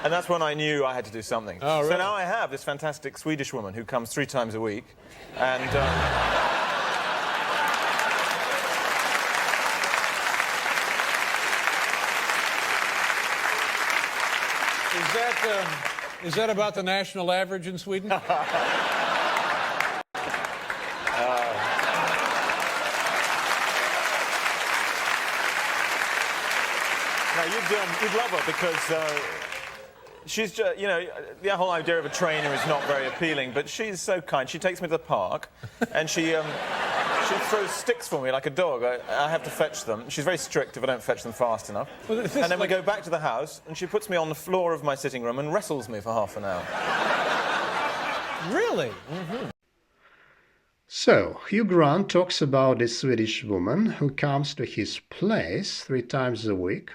And that's when I knew I had to do something. Oh, really? So now I have this fantastic Swedish woman who comes 3 times a week, and Is that about the national average in Sweden? Now, you'd love her because she's just, you know, the whole idea of a trainer is not very appealing, but she's so kind. She takes me to the park, and she throws sticks for me like a dog. I have to fetch them. She's very strict if I don't fetch them fast enough. Well, and then we go back to the house, and she puts me on the floor of my sitting room and wrestles me for half an hour. Really? Mm-hmm. So, Hugh Grant talks about a Swedish woman who comes to his place 3 times a week.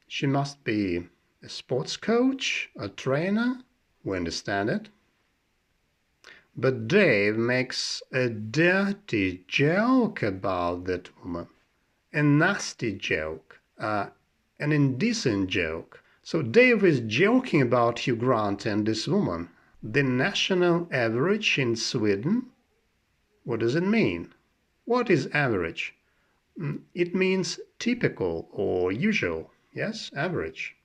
She must be a sports coach, a trainer, we understand it. But Dave makes a dirty joke about that woman, a nasty joke, an indecent joke. So Dave is joking about Hugh Grant and this woman. The national average in Sweden? What does it mean? What is average? It means typical or usual. Yes, average.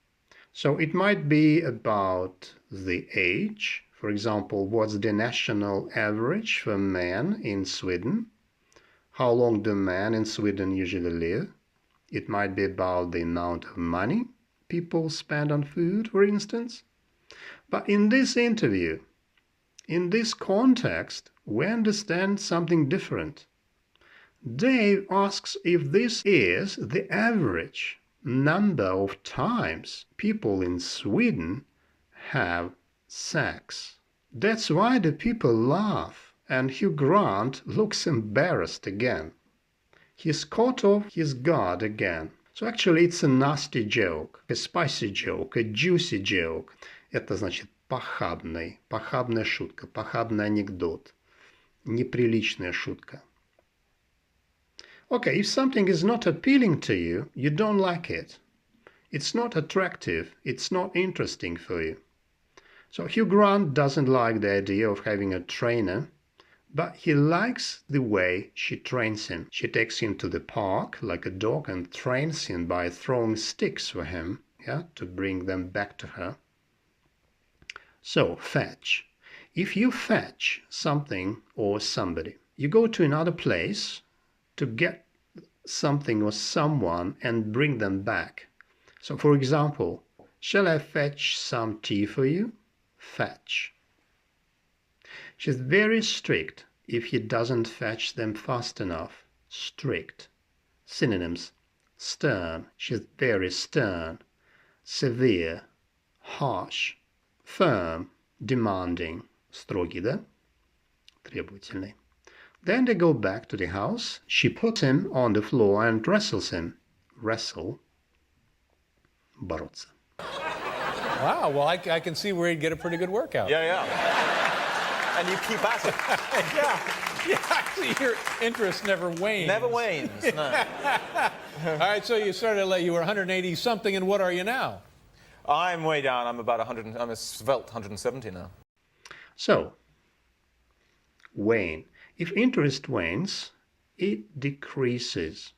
So it might be about the age. For example, what's the national average for men in Sweden? How long do men in Sweden usually live? It might be about the amount of money people spend on food, for instance. But in this interview, in this context, we understand something different. Dave asks if this is the average number of times people in Sweden have sex. That's why the people laugh, and Hugh Grant looks embarrassed again. He's caught off his guard again. So actually it's a nasty joke, a spicy joke, a juicy joke. Это значит похабный, похабная шутка, похабный анекдот, неприличная шутка. Okay, if something is not appealing to you, you don't like it. It's not attractive, it's not interesting for you. So Hugh Grant doesn't like the idea of having a trainer, but he likes the way she trains him. She takes him to the park like a dog and trains him by throwing sticks for him, yeah, to bring them back to her. So, fetch. If you fetch something or somebody, you go to another place to get something or someone and bring them back. So, for example, shall I fetch some tea for you? Fetch. She's very strict if he doesn't fetch them fast enough. Strict. Synonyms. Stern. She's very stern. Severe. Harsh. Firm. Demanding. Строгий, да? Требовательный. Then they go back to the house. She puts him on the floor and wrestles him. Wrestle. Бороться. Wow, well, I can see where he'd get a pretty good workout. Yeah, yeah. And you keep at it. Yeah, actually, your interest never wanes. Never wanes, no. All right, so you started, you were 180-something, and what are you now? I'm way down. I'm about 100. I'm a svelte 170 now. So, wane. If interest wanes, it decreases.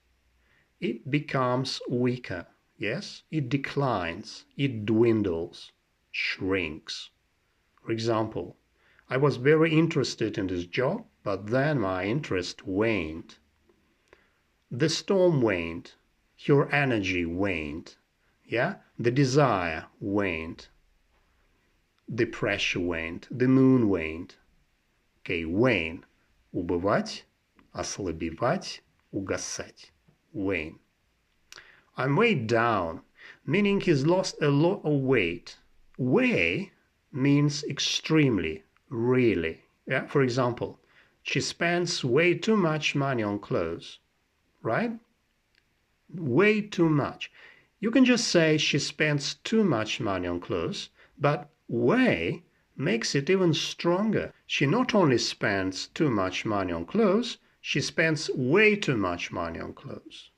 It becomes weaker. Yes, it declines, it dwindles, shrinks. For example, I was very interested in this job, but then my interest waned. The storm waned, your energy waned, yeah? The desire waned, the pressure waned, the moon waned. Okay, wane. Убывать, ослабевать, угасать. Wane. I'm weighed down, meaning he's lost a lot of weight. Weigh means extremely, really. Yeah? For example, she spends way too much money on clothes, right? Way too much. You can just say she spends too much money on clothes, but way makes it even stronger. She not only spends too much money on clothes, she spends way too much money on clothes.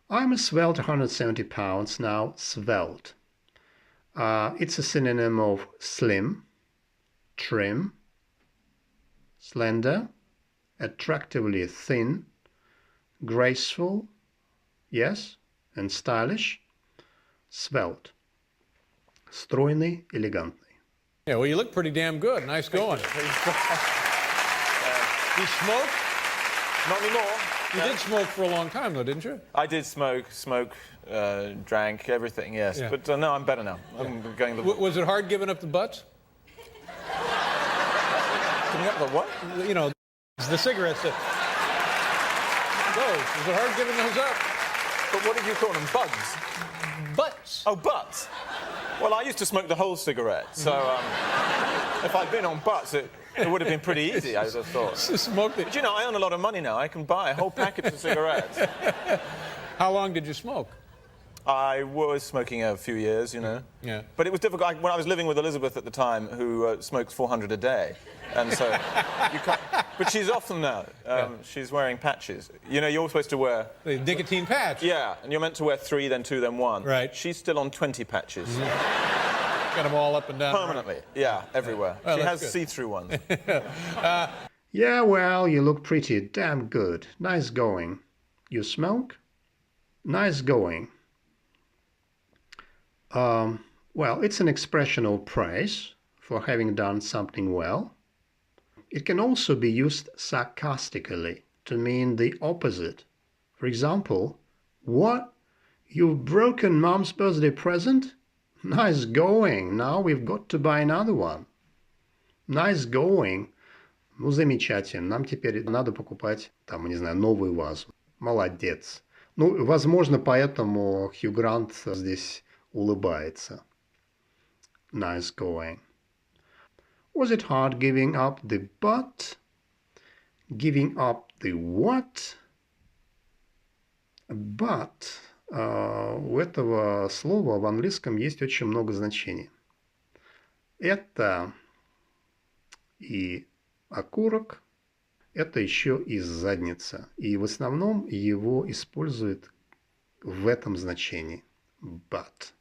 I'm a svelte 170 pounds now, svelte. It's a synonym of slim, trim, slender, attractively thin, graceful, yes, and stylish, svelte, стройный, элегантный. Yeah, well, you look pretty damn good. Nice going. You smoke? Not anymore. You did smoke for a long time, though, didn't you? I did smoke, drank, everything, yes. Yeah. But no, I'm better now. I'm going the... Was it hard giving up the butts? Giving up the what? You know, the cigarettes that... Those. Was it hard giving those up? But what did you call them? Bugs? Butts. Oh, butts. Well, I used to smoke the whole cigarette, so if I'd been on butts, it would have been pretty easy, I would have thought. Smoked it. But you know, I earn a lot of money now. I can buy a whole package of cigarettes. How long did you smoke? I was smoking a few years, you know. Yeah. But it was difficult. When I was living with Elizabeth at the time, who smokes 400 a day. And so you can't... But she's off them now. She's wearing patches. You know, you're supposed to wear... The nicotine patch. Yeah, and you're meant to wear 3, then 2, then 1. Right. She's still on 20 patches. Got them all up and down. Permanently. Yeah, everywhere. Well, she has good. see-through ones. Yeah, well, you look pretty damn good. Nice going. You smoke? Nice going. Well, it's an expression of praise for having done something well. It can also be used sarcastically to mean the opposite. For example, what? You've broken Mom's birthday present? Nice going. Now we've got to buy another one. Nice going. Ну, замечательно. Нам теперь надо покупать, там, не знаю, новую вазу. Молодец. Ну, возможно, поэтому Хью Грант здесь улыбается. Nice going. Was it hard giving up the butt? Giving up the what? But. У этого слова в английском есть очень много значений. Это и окурок, это еще и задница. И в основном его используют в этом значении. But.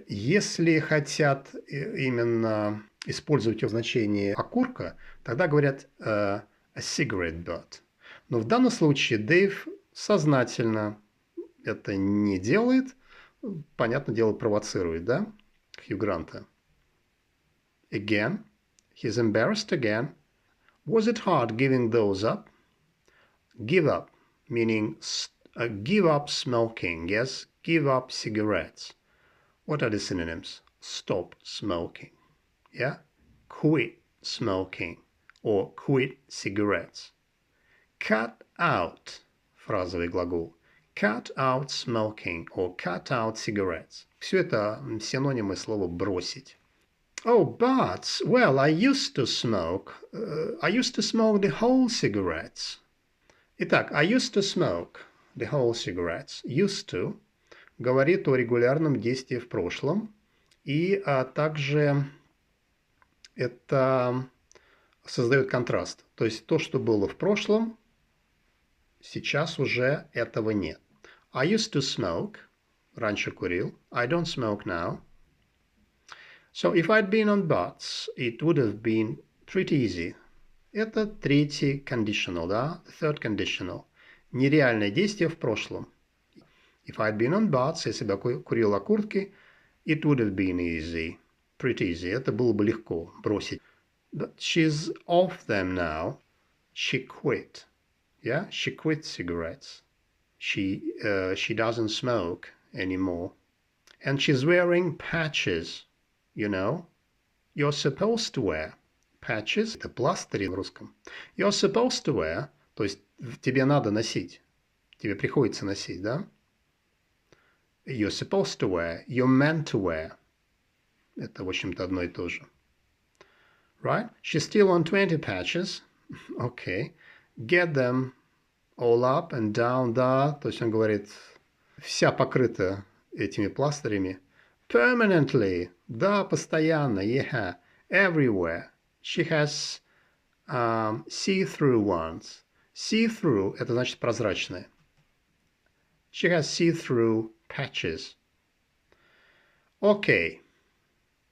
Если хотят именно использовать в значении окурка, тогда говорят a cigarette butt. Но в данном случае Дэйв сознательно это не делает. Понятное дело, провоцирует, да? Хью Гранта. Again. He's embarrassed again. Was it hard giving those up? Give up, meaning give up smoking, yes? Give up cigarettes. What are the synonyms? Stop smoking, yeah? Quit smoking or quit cigarettes. Cut out, фразовый глагол. Cut out smoking or cut out cigarettes. Все это синонимы слова бросить. Oh, but, well, I used to smoke the whole cigarettes. Итак, I used to smoke the whole cigarettes. Used to говорит о регулярном действии в прошлом. И также это создает контраст. То есть то, что было в прошлом, сейчас уже этого нет. I used to smoke. Раньше курил. I don't smoke now. So if I'd been on butts, it would have been pretty easy. Это третий conditional, да? Third conditional. Нереальное действие в прошлом. If I'd been on butts, если бы я курил окурки, it would have been easy. Pretty easy. Это было бы легко бросить. But she's off them now. She quit. Yeah? She quit cigarettes. She doesn't smoke anymore. And she's wearing patches. You know, you're supposed to wear patches. Это пластыри в русском. You're supposed to wear, то есть тебе надо носить. Тебе приходится носить, да? You're supposed to wear. You're meant to wear. Это, в общем-то, одно и то же. Right? She's still on 20 patches. Okay. Get them all up and down, да. То есть он говорит, вся покрыта этими пластырями. Permanently. Да, постоянно. Yeah. Everywhere. She has see-through ones. See-through – это значит прозрачные. She has see-through patches. Окей.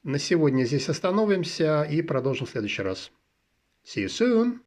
На сегодня здесь остановимся и продолжим в следующий раз. See you soon!